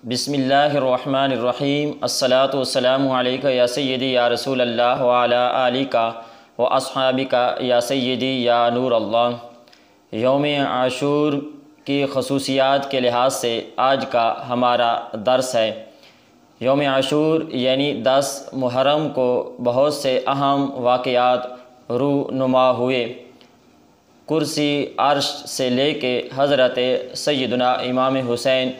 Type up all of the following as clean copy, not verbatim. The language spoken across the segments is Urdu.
بسم اللہ الرحمن الرحیم الصلاۃ والسلام علیکہ یا سیدی یا رسول اللہ وعلی آلک و اصحابک یا سیدی یا نور اللہ۔ یوم عاشور کی خصوصیات کے لحاظ سے آج کا ہمارا درس ہے۔ یوم عاشور یعنی 10 محرم کو بہت سے اہم واقعات رونما ہوئے۔ کرسی عرش سے لے کے حضرت سیدنا امام حسین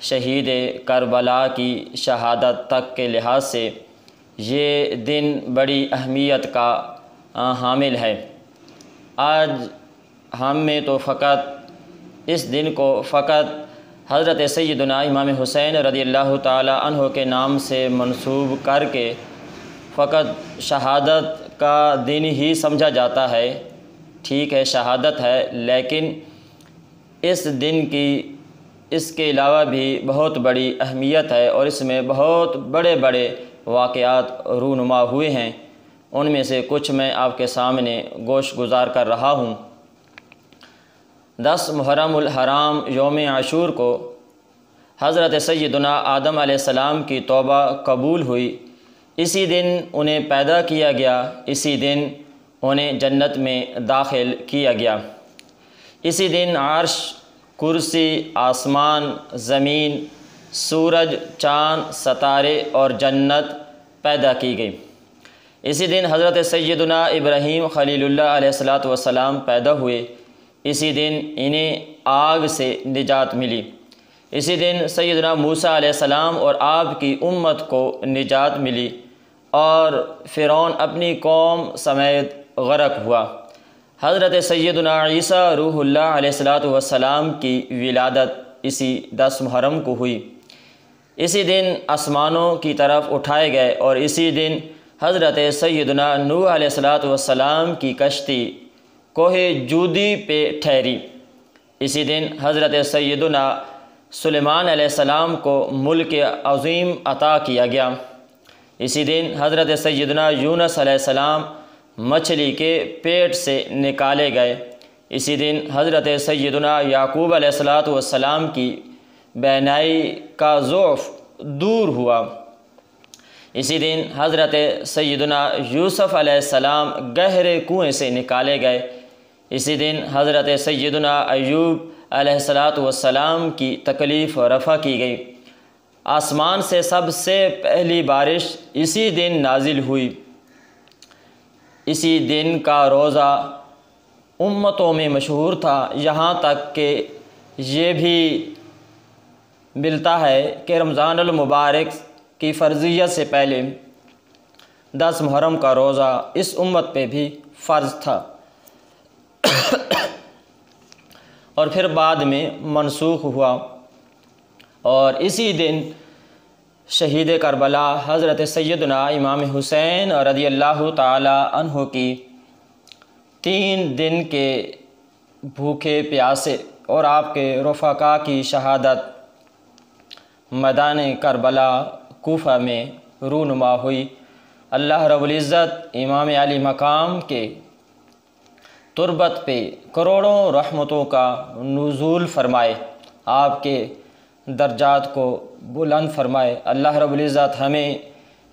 شہید کربلا کی شہادت تک کے لحاظ سے یہ دن بڑی اہمیت کا حامل ہے۔ آج ہم میں تو فقط اس دن کو فقط حضرت سیدنا امام حسین رضی اللہ تعالی عنہ کے نام سے منسوب کر کے فقط شہادت کا دن ہی سمجھا جاتا ہے۔ ٹھیک ہے، شہادت ہے، لیکن اس دن کی اس کے علاوہ بھی بہت بڑی اہمیت ہے اور اس میں بہت بڑے بڑے واقعات رونما ہوئے ہیں۔ ان میں سے کچھ میں آپ کے سامنے گوش گزار کر رہا ہوں۔ 10 محرم الحرام یوم عاشور کو حضرت سیدنا آدم علیہ السلام کی توبہ قبول ہوئی۔ اسی دن انہیں پیدا کیا گیا، اسی دن انہیں جنت میں داخل کیا گیا۔ اسی دن عرش، کرسی، آسمان، زمین، سورج، چاند، ستارے اور جنت پیدا کی گئی۔ اسی دن حضرت سیدنا ابراہیم خلیل اللہ علیہ السلام پیدا ہوئے۔ اسی دن انہیں آگ سے نجات ملی۔ اسی دن سیدنا موسیٰ علیہ السلام اور آپ کی امت کو نجات ملی اور فرعون اپنی قوم سمیت غرق ہوا۔ حضرت سیدنا عیسیٰ روح اللہ علیہ السلام کی ولادت اسی 10 محرم کو ہوئی۔ اسی دن آسمانوں کی طرف اٹھائے گئے اور اسی دن حضرت سیدنا نوح علیہ السلام کی کشتی کوہ جودی پہ ٹھہری۔ اسی دن حضرت سیدنا سلیمان علیہ السلام کو ملک عظیم عطا کیا گیا۔ اسی دن حضرت سیدنا یونس علیہ السلام مچھلی کے پیٹ سے نکالے گئے۔ اسی دن حضرت سیدنا یعقوب علیہ السلام کی بینائی کا ضعف دور ہوا۔ اسی دن حضرت سیدنا یوسف علیہ السلام گہرے کنویں سے نکالے گئے۔ اسی دن حضرت سیدنا ایوب علیہ السلام کی تکلیف رفع کی گئی۔ آسمان سے سب سے پہلی بارش اسی دن نازل ہوئی۔ اسی دن کا روزہ امتوں میں مشہور تھا، یہاں تک کہ یہ بھی ملتا ہے کہ رمضان المبارک کی فرضیت سے پہلے 10 محرم کا روزہ اس امت پہ بھی فرض تھا اور پھر بعد میں منسوخ ہوا۔ اور اسی دن شہید کربلا حضرت سیدنا امام حسین رضی اللہ تعالی عنہ کی 3 دن کے بھوکے پیاسے اور آپ کے رفقا کی شہادت میدان کربلا کوفہ میں رونما ہوئی۔ اللہ رب العزت امام علی مقام کے تربت پہ کروڑوں رحمتوں کا نزول فرمائے، آپ کے درجات کو بلند فرمائے۔ اللہ رب العزت ہمیں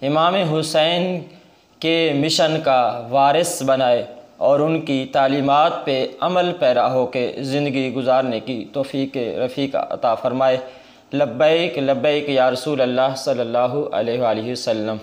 امام حسین کے مشن کا وارث بنائے اور ان کی تعلیمات پہ عمل پیرا ہو کے زندگی گزارنے کی توفیق رفیق عطا فرمائے۔ لبیک لبیک یا رسول اللہ صلی اللہ علیہ وآلہ وسلم۔